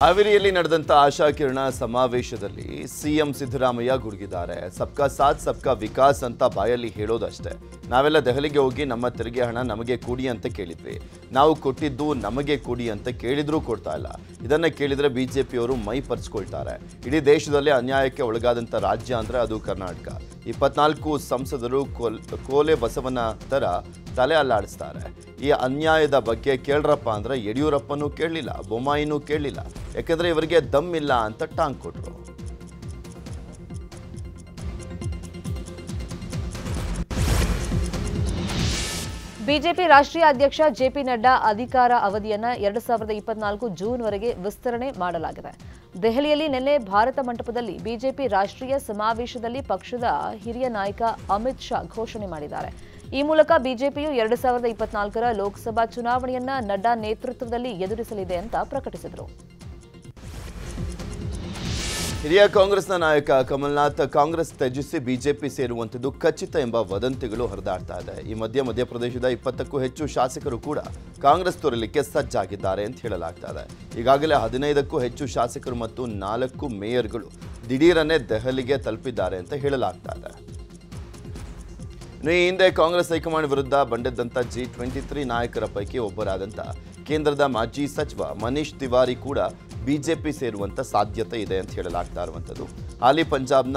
ಹಾವೇರಿಯಲ್ಲಿ ನಡೆದಂತ ಆಶಾಕಿರಣ ಸಮಾವೇಶದಲ್ಲಿ ಸಿಎಂ ಸಿದ್ದರಾಮಯ್ಯ ಗುಡುಗಿದ್ದಾರೆ. ಸಬ್ಕಾ ಸಾಥ್ ಸಬ್ಕಾ ವಿಕಾಸ್ ಅಂತ ಬಾಯಲ್ಲಿ ಹೇಳೋದಷ್ಟೇ. ನಾವೆಲ್ಲ ದೆಹಲಿಗೆ ಹೋಗಿ ನಮ್ಮ ತೆರಿಗೆ ಹಣ ನಮಗೆ ಕೊಡಿ ಅಂತ ಕೇಳಿದ್ವಿ. ನಾವು ಕೊಟ್ಟಿದ್ದು ನಮಗೆ ಕೊಡಿ ಅಂತ ಕೇಳಿದ್ರೂ ಕೊಡ್ತಾ ಇಲ್ಲ. ಇದನ್ನ ಕೇಳಿದ್ರೆ ಬಿಜೆಪಿಯವರು ಮೈ ಪರ್ಚ್ಕೊಳ್ತಾರೆ. ಇಡೀ ದೇಶದಲ್ಲಿ ಅನ್ಯಾಯಕ್ಕೆ ಒಳಗಾದಂತ ರಾಜ್ಯ ಅಂದ್ರೆ ಅದು ಕರ್ನಾಟಕ. 24 ಸಂಸದರು ಕೋಲೆ ಬಸವನ ತರ ತಲೆ ಅಲ್ಲಾಡಿಸ್ತಾರೆ. ಈ ಅನ್ಯಾಯದ ಬಗ್ಗೆ ಕೇಳ್ರಪ್ಪ ಅಂದ್ರೆ ಯಡಿಯೂರಪ್ಪನೂ ಕೇಳಲಿಲ್ಲ, ಬೊಮ್ಮಾಯಿನೂ ಕೇಳಲಿಲ್ಲ. ಯಾಕಂದ್ರೆ ಇವರಿಗೆ ದಮ್ ಇಲ್ಲ ಅಂತ ಟಾಂಗ್ ಕೊಟ್ರು. ಬಿಜೆಪಿ ರಾಷ್ಟ್ರೀಯ ಅಧ್ಯಕ್ಷ ಜೆಪಿ ನಡ್ಡಾ ಅಧಿಕಾರ ಅವಧಿಯನ್ನ 2024 ಜೂನ್ವರೆಗೆ ವಿಸ್ತರಣೆ ಮಾಡಲಾಗಿದೆ. ದೆಹಲಿಯಲ್ಲಿ ನಿನ್ನೆ ಭಾರತ ಮಂಟಪದಲ್ಲಿ ಬಿಜೆಪಿ ರಾಷ್ಟ್ರೀಯ ಸಮಾವೇಶದಲ್ಲಿ ಪಕ್ಷದ ಹಿರಿಯ ನಾಯಕ ಅಮಿತ್ ಶಾ ಘೋಷಣೆ ಮಾಡಿದ್ದಾರೆ. ಈ ಮೂಲಕ ಬಿಜೆಪಿಯು 2024ರ ಲೋಕಸಭಾ ಚುನಾವಣೆಯನ್ನ ನಡ್ಡಾ ನೇತೃತ್ವದಲ್ಲಿ ಎದುರಿಸಲಿದೆ ಅಂತ ಪ್ರಕಟಿಸಿದರು. ಹಿರಿಯ ಕಾಂಗ್ರೆಸ್ನ ನಾಯಕ ಕಮಲ್ನಾಥ್ ಕಾಂಗ್ರೆಸ್ ತ್ಯಜಿಸಿ ಬಿಜೆಪಿ ಸೇರುವಂಥದ್ದು ಖಚಿತ ಎಂಬ ವದಂತಿಗಳು ಹರಿದಾಡ್ತಾ ಇದೆ. ಈ ಮಧ್ಯಪ್ರದೇಶದ 20ಕ್ಕೂ ಹೆಚ್ಚು ಶಾಸಕರು ಕೂಡ ಕಾಂಗ್ರೆಸ್ ತೊರೆಯಲಿಕ್ಕೆ ಸಜ್ಜಾಗಿದ್ದಾರೆ ಅಂತ ಹೇಳಲಾಗ್ತಾ ಇದೆ. ಈಗಾಗಲೇ 15ಕ್ಕೂ ಹೆಚ್ಚು ಶಾಸಕರು ಮತ್ತು 4 ಮೇಯರ್ಗಳು ದಿಢೀರನ್ನೇ ದೆಹಲಿಗೆ ತಲುಪಿದ್ದಾರೆ ಅಂತ ಹೇಳಲಾಗ್ತಾ ಇದೆ. ಈ ಹಿಂದೆ ಕಾಂಗ್ರೆಸ್ ಹೈಕಮಾಂಡ್ ವಿರುದ್ಧ ಬಂಡೆದ್ದಂಥ G23 ನಾಯಕರ ಪೈಕಿ ಒಬ್ಬರಾದಂಥ ಕೇಂದ್ರದ ಮಾಜಿ ಸಚಿವ ಮನೀಶ್ ತಿವಾರಿ ಕೂಡ ಬಿಜೆಪಿ ಸೇರುವಂಥ ಸಾಧ್ಯತೆ ಇದೆ ಅಂತ ಹೇಳಲಾಗ್ತಾ ಇರುವಂಥದ್ದು. ಹಾಲಿ ಪಂಜಾಬ್ನ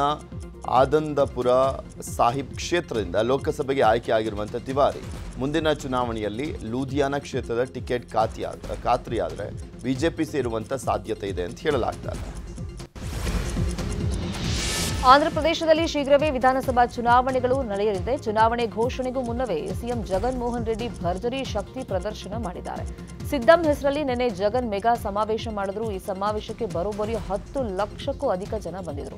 ಆನಂದಪುರ ಸಾಹಿಬ್ ಕ್ಷೇತ್ರದಿಂದ ಲೋಕಸಭೆಗೆ ಆಯ್ಕೆಯಾಗಿರುವಂಥ ತಿವಾರಿ ಮುಂದಿನ ಚುನಾವಣೆಯಲ್ಲಿ ಲೂಧಿಯಾನ ಕ್ಷೇತ್ರದ ಟಿಕೆಟ್ ಖಾತ್ರಿಯಾದರೆ ಬಿಜೆಪಿ ಸೇರುವಂಥ ಸಾಧ್ಯತೆ ಇದೆ ಅಂತ ಹೇಳಲಾಗ್ತಾ ಇದೆ. ಆಂಧ್ರಪ್ರದೇಶದಲ್ಲಿ ಶೀಘ್ರವೇ ವಿಧಾನಸಭಾ ಚುನಾವಣೆಗಳು ನಡೆಯಲಿದೆ. ಚುನಾವಣೆ ಘೋಷಣೆಗೂ ಮುನ್ನವೇ ಸಿಎಂ ಜಗನ್ ಮೋಹನ್ ರೆಡ್ಡಿ ಭರ್ಜರಿ ಶಕ್ತಿ ಪ್ರದರ್ಶನ ಮಾಡಿದ್ದಾರೆ. ಸಿದ್ದಂ ಹೆಸರಲ್ಲಿ ನಿನ್ನೆ ಜಗನ್ ಮೆಗಾ ಸಮಾವೇಶ ಮಾಡಿದ್ರು. ಈ ಸಮಾವೇಶಕ್ಕೆ ಬರೋಬ್ಬರಿ 10 ಲಕ್ಷಕ್ಕೂ ಅಧಿಕ ಜನ ಬಂದಿದ್ರು.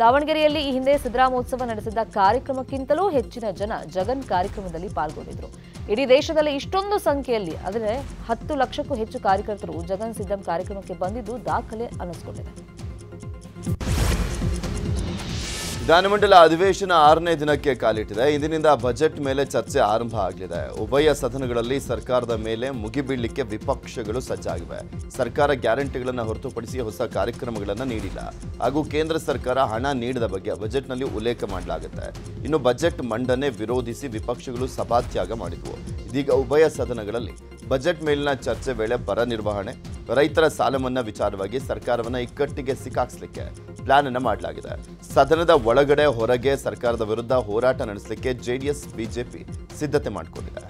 ದಾವಣಗೆರೆಯಲ್ಲಿ ಈ ಹಿಂದೆ ಸಿದ್ದರಾಮೋತ್ಸವ ನಡೆಸಿದ್ದ ಕಾರ್ಯಕ್ರಮಕ್ಕಿಂತಲೂ ಹೆಚ್ಚಿನ ಜನ ಜಗನ್ ಕಾರ್ಯಕ್ರಮದಲ್ಲಿ ಪಾಲ್ಗೊಂಡಿದ್ರು. ಇಡೀ ದೇಶದಲ್ಲಿ ಇಷ್ಟೊಂದು ಸಂಖ್ಯೆಯಲ್ಲಿ ಅಂದರೆ 10 ಲಕ್ಷಕ್ಕೂ ಹೆಚ್ಚು ಕಾರ್ಯಕರ್ತರು ಜಗನ್ ಸಿದ್ದಂ ಕಾರ್ಯಕ್ರಮಕ್ಕೆ ಬಂದಿದ್ದು ದಾಖಲೆ ಅನ್ನಿಸಿಕೊಂಡಿದೆ. ವಿಧಾನಮಂಡಲ ಅಧಿವೇಶನ 6ನೇ ದಿನಕ್ಕೆ ಕಾಲಿಟ್ಟಿದೆ. ಇಂದಿನಿಂದ ಬಜೆಟ್ ಮೇಲೆ ಚರ್ಚೆ ಆರಂಭ ಆಗಲಿದೆ. ಉಭಯ ಸದನಗಳಲ್ಲಿ ಸರ್ಕಾರದ ಮೇಲೆ ಮುಗಿಬೀಳಲಿಕ್ಕೆ ವಿಪಕ್ಷಗಳು ಸಜ್ಜಾಗಿವೆ. ಸರ್ಕಾರ ಗ್ಯಾರಂಟಿಗಳನ್ನು ಹೊರತುಪಡಿಸಿ ಹೊಸ ಕಾರ್ಯಕ್ರಮಗಳನ್ನು ನೀಡಿಲ್ಲ ಹಾಗೂ ಕೇಂದ್ರ ಸರ್ಕಾರ ಹಣ ನೀಡಿದ ಬಗ್ಗೆ ಬಜೆಟ್ನಲ್ಲಿ ಉಲ್ಲೇಖ ಮಾಡಲಾಗುತ್ತೆ. ಇನ್ನು ಬಜೆಟ್ ಮಂಡನೆ ವಿರೋಧಿಸಿ ವಿಪಕ್ಷಗಳು ಸಭಾತ್ಯಾಗ ಮಾಡಿದ್ವು. ಇದೀಗ ಉಭಯ ಸದನಗಳಲ್ಲಿ ಬಜೆಟ್ ಮೇಲಿನ ಚರ್ಚೆ ವೇಳೆ ಬರ ನಿರ್ವಹಣೆ, ರೈತರ ಸಾಲ ಮನ್ನಾ ವಿಚಾರವಾಗಿ ಸರ್ಕಾರವನ್ನು ಇಕ್ಕಟ್ಟಿಗೆ ಸಿಕ್ಕಾಕ್ಸಲಿಕ್ಕೆ ಪ್ಲಾನ್ ಅನ್ನು ಮಾಡಲಾಗಿದೆ. ಸದನದ ಒಳಗಡೆ ಹೊರಗೆ ಸರ್ಕಾರದ ವಿರುದ್ಧ ಹೋರಾಟ ನಡೆಸಲಿಕ್ಕೆ ಜೆಡಿಎಸ್ ಬಿಜೆಪಿ ಸಿದ್ಧತೆ ಮಾಡಿಕೊಂಡಿದೆ.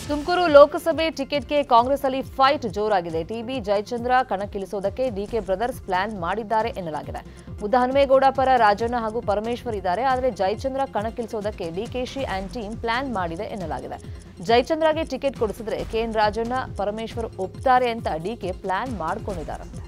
ತುಮಕೂರು ಲೋಕಸಭೆ ಟಿಕೆಟ್ಗೆ ಕಾಂಗ್ರೆಸ್ ಅಲ್ಲಿ ಫೈಟ್ ಜೋರಾಗಿದೆ. ಟಿಬಿ ಜಯಚಂದ್ರ ಕಣಕ್ಕಿಳಿಸೋದಕ್ಕೆ ಡಿಕೆ ಬ್ರದರ್ಸ್ ಪ್ಲಾನ್ ಮಾಡಿದ್ದಾರೆ ಎನ್ನಲಾಗಿದೆ. ಮುದ್ದಹನುಮೇಗೌಡ ಪರ ರಾಜಣ್ಣ ಹಾಗೂ ಪರಮೇಶ್ವರ್ ಇದ್ದಾರೆ. ಆದರೆ ಜಯಚಂದ್ರ ಕಣಕ್ಕಿಳಿಸೋದಕ್ಕೆ ಡಿಕೆಶಿ ಆ್ಯಂಡ್ ಟೀಮ್ ಪ್ಲಾನ್ ಮಾಡಿದೆ ಎನ್ನಲಾಗಿದೆ. ಜಯಚಂದ್ರಗೆ ಟಿಕೆಟ್ ಕೊಡಿಸಿದ್ರೆ ಕೆಎನ್ ರಾಜಣ್ಣ ಪರಮೇಶ್ವರ್ ಒಪ್ತಾರೆ ಅಂತ ಡಿಕೆ ಪ್ಲಾನ್ ಮಾಡ್ಕೊಂಡಿದ್ದಾರಂತೆ.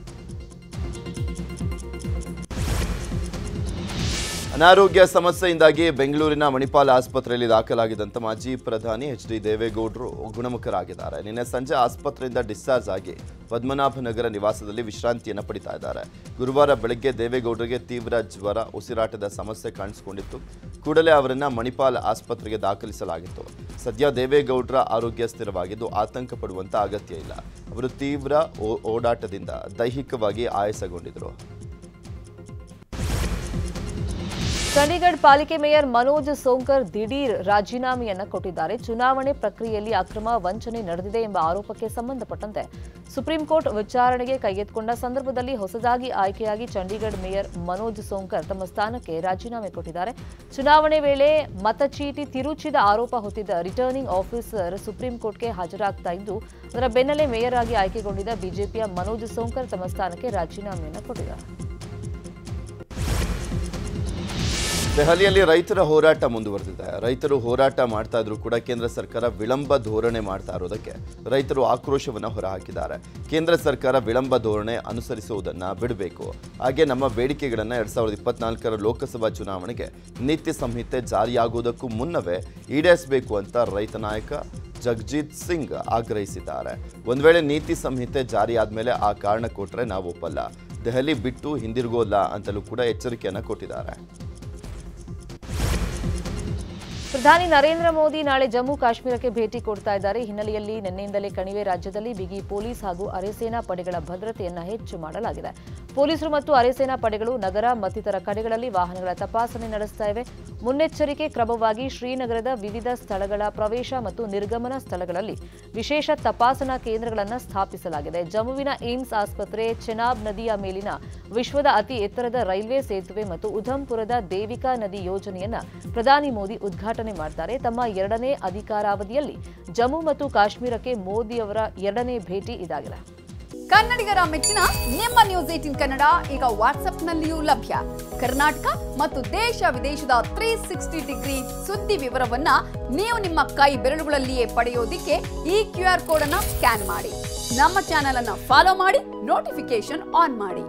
ಅನಾರೋಗ್ಯ ಸಮಸ್ಯೆಯಿಂದಾಗಿ ಬೆಂಗಳೂರಿನ ಮಣಿಪಾಲ್ ಆಸ್ಪತ್ರೆಯಲ್ಲಿ ದಾಖಲಾಗಿದ್ದಂಥ ಮಾಜಿ ಪ್ರಧಾನಿ ಎಚ್ ಡಿ ದೇವೇಗೌಡರು ಗುಣಮುಖರಾಗಿದ್ದಾರೆ. ನಿನ್ನೆ ಸಂಜೆ ಆಸ್ಪತ್ರೆಯಿಂದ ಡಿಸ್ಚಾರ್ಜ್ ಆಗಿ ಪದ್ಮನಾಭನಗರ ನಿವಾಸದಲ್ಲಿ ವಿಶ್ರಾಂತಿಯನ್ನು ಪಡಿತಾ ಇದ್ದಾರೆ. ಗುರುವಾರ ಬೆಳಗ್ಗೆ ದೇವೇಗೌಡರಿಗೆ ತೀವ್ರ ಜ್ವರ, ಉಸಿರಾಟದ ಸಮಸ್ಯೆ ಕಾಣಿಸಿಕೊಂಡಿತ್ತು. ಕೂಡಲೇ ಅವರನ್ನು ಮಣಿಪಾಲ್ ಆಸ್ಪತ್ರೆಗೆ ದಾಖಲಿಸಲಾಗಿತ್ತು. ಸದ್ಯ ದೇವೇಗೌಡರ ಆರೋಗ್ಯ ಸ್ಥಿರವಾಗಿದ್ದು ಆತಂಕ ಪಡುವಂಥ ಅಗತ್ಯ ಇಲ್ಲ. ಅವರು ತೀವ್ರ ಓಡಾಟದಿಂದ ದೈಹಿಕವಾಗಿ ಆಯಾಸಗೊಂಡಿದ್ದರು. ಚಂಡೀಗಢ ಪಾಲಿಕೆ ಮೇಯರ್ ಮನೋಜ್ ಸೋಂಕರ್ ದಿಢೀರ್ ರಾಜೀನಾಮೆಯನ್ನ ಕೊಟ್ಟಿದ್ದಾರೆ. ಚುನಾವಣೆ ಪ್ರಕ್ರಿಯೆಯಲ್ಲಿ ಅಕ್ರಮ ವಂಚನೆ ನಡೆದಿದೆ ಎಂಬ ಆರೋಪಕ್ಕೆ ಸಂಬಂಧಪಟ್ಟಂತೆ ಸುಪ್ರೀಂ ಕೋರ್ಟ್ ವಿಚಾರಣೆಗೆ ಕೈಗೆತ್ತಿಕೊಂಡ ಸಂದರ್ಭದಲ್ಲಿ ಹೊಸದಾಗಿ ಆಯ್ಕೆಯಾಗಿ ಚಂಡೀಗಢ ಮೇಯರ್ ಮನೋಜ್ ಸೋಂಕರ್ ತಮ್ಮ ಸ್ಥಾನಕ್ಕೆ ರಾಜೀನಾಮೆ ಕೊಟ್ಟಿದ್ದಾರೆ. ಚುನಾವಣೆ ವೇಳೆ ಮತಚೀಟಿ ತಿರುಚಿದ ಆರೋಪ ಹೊತ್ತಿದ್ದ ರಿಟರ್ನಿಂಗ್ ಆಫೀಸರ್ ಸುಪ್ರೀಂ ಕೋರ್ಟ್ಗೆ ಹಾಜರಾಗ್ತಾ ಇದ್ದು, ಅದರ ಬೆನ್ನಲ್ಲೇ ಮೇಯರ್ ಆಗಿ ಆಯ್ಕೆಗೊಂಡಿದ್ದ ಬಿಜೆಪಿಯ ಮನೋಜ್ ಸೋಂಕರ್ ತಮ್ಮ ಸ್ಥಾನಕ್ಕೆ ರಾಜೀನಾಮೆಯನ್ನು ಕೊಟ್ಟಿದ್ದಾರೆ. ದೆಹಲಿಯಲ್ಲಿ ರೈತರ ಹೋರಾಟ ಮುಂದುವರೆದಿದೆ. ರೈತರು ಹೋರಾಟ ಮಾಡ್ತಾ ಇದ್ರು ಕೂಡ ಕೇಂದ್ರ ಸರ್ಕಾರ ವಿಳಂಬ ಧೋರಣೆ ಮಾಡ್ತಾ ಇರೋದಕ್ಕೆ ರೈತರು ಆಕ್ರೋಶವನ್ನು ಹೊರಹಾಕಿದ್ದಾರೆ. ಕೇಂದ್ರ ಸರ್ಕಾರ ವಿಳಂಬ ಧೋರಣೆ ಅನುಸರಿಸುವುದನ್ನು ಬಿಡಬೇಕು, ಹಾಗೆ ನಮ್ಮ ಬೇಡಿಕೆಗಳನ್ನು 2024ರ ಲೋಕಸಭಾ ಚುನಾವಣೆಗೆ ನೀತಿ ಸಂಹಿತೆ ಜಾರಿಯಾಗುವುದಕ್ಕೂ ಮುನ್ನವೇ ಈಡೇರಿಸಬೇಕು ಅಂತ ರೈತ ನಾಯಕ ಜಗಜೀತ್ ಸಿಂಗ್ ಆಗ್ರಹಿಸಿದ್ದಾರೆ. ಒಂದು ವೇಳೆ ನೀತಿ ಸಂಹಿತೆ ಜಾರಿಯಾದ ಆ ಕಾರಣ ಕೊಟ್ಟರೆ ನಾವು ಒಪ್ಪಲ್ಲ, ದೆಹಲಿ ಬಿಟ್ಟು ಹಿಂದಿರುಗೋಲ್ಲ ಅಂತಲೂ ಕೂಡ ಎಚ್ಚರಿಕೆಯನ್ನು ಕೊಟ್ಟಿದ್ದಾರೆ. ಪ್ರಧಾನಿ ನರೇಂದ್ರ ಮೋದಿ ನಾಳೆ ಜಮ್ಮು ಕಾಶ್ಮೀರಕ್ಕೆ ಭೇಟಿ ಕೊಡ್ತಾ ಇದ್ದಾರೆ. ಹಿನ್ನೆಲೆಯಲ್ಲಿ ನಿನ್ನೆಯಿಂದಲೇ ಕಣಿವೆ ರಾಜ್ಯದಲ್ಲಿ ಬಿಗಿ ಪೊಲೀಸ್ ಹಾಗೂ ಅರೆಸೇನಾ ಪಡೆಗಳ ಭದ್ರತೆಯನ್ನು ಹೆಚ್ಚು ಮಾಡಲಾಗಿದೆ. ಪೊಲೀಸರು ಮತ್ತು ಅರೆಸೇನಾ ಪಡೆಗಳು ನಗರ ಮತ್ತಿತರ ಕಡೆಗಳಲ್ಲಿ ವಾಹನಗಳ ತಪಾಸಣೆ ನಡೆಸ್ತಾ ಇವೆ. ಮುನ್ನೆಚ್ಚರಿಕೆ ಕ್ರಮವಾಗಿ ಶ್ರೀನಗರದ ವಿವಿಧ ಸ್ಥಳಗಳ ಪ್ರವೇಶ ಮತ್ತು ನಿರ್ಗಮನ ಸ್ಥಳಗಳಲ್ಲಿ ವಿಶೇಷ ತಪಾಸಣಾ ಕೇಂದ್ರಗಳನ್ನು ಸ್ಥಾಪಿಸಲಾಗಿದೆ. ಜಮ್ಮುವಿನ ಏಮ್ಸ್ ಆಸ್ಪತ್ರೆ, ಚೆನಾಬ್ ನದಿಯ ಮೇಲಿನ ವಿಶ್ವದ ಅತಿ ಎತ್ತರದ ರೈಲ್ವೆ ಸೇತುವೆ ಮತ್ತು ಉಧಂಪುರದ ದೇವಿಕಾ ನದಿ ಯೋಜನೆಯನ್ನ ಪ್ರಧಾನಿ ಮೋದಿ ಉದ್ಘಾಟನೆ ಮಾಡ್ತಾರೆ. ತಮ್ಮ 2ನೇ ಅಧಿಕಾರಾವಧಿಯಲ್ಲಿ ಜಮ್ಮು ಮತ್ತು ಕಾಶ್ಮೀರಕ್ಕೆ ಮೋದಿ ಅವರ 2ನೇ ಭೇಟಿ ಇದಾಗಿದೆ. ಕನ್ನಡಿಗರ ಮೆಚ್ಚಿನ ನಿಮ್ಮ ನ್ಯೂಸ್ 18 ಕನ್ನಡ ಈಗ ವಾಟ್ಸ್ಆಪ್ನಲ್ಲಿಯೂ ಲಭ್ಯ. ಕರ್ನಾಟಕ ಮತ್ತು ದೇಶ ವಿದೇಶದ 360 ಡಿಗ್ರಿ ಸುದ್ದಿ ವಿವರವನ್ನ ನೀವು ನಿಮ್ಮ ಕೈ ಬೆರಳುಗಳಲ್ಲಿಯೇ ಪಡೆಯೋದಿಕ್ಕೆ ಈ QR ಕೋಡ್ ಅನ್ನು ಸ್ಕ್ಯಾನ್ ಮಾಡಿ. ನಮ್ಮ ಚಾನೆಲ್ ಅನ್ನು ಫಾಲೋ ಮಾಡಿ, ನೋಟಿಫಿಕೇಶನ್ ಆನ್ ಮಾಡಿ.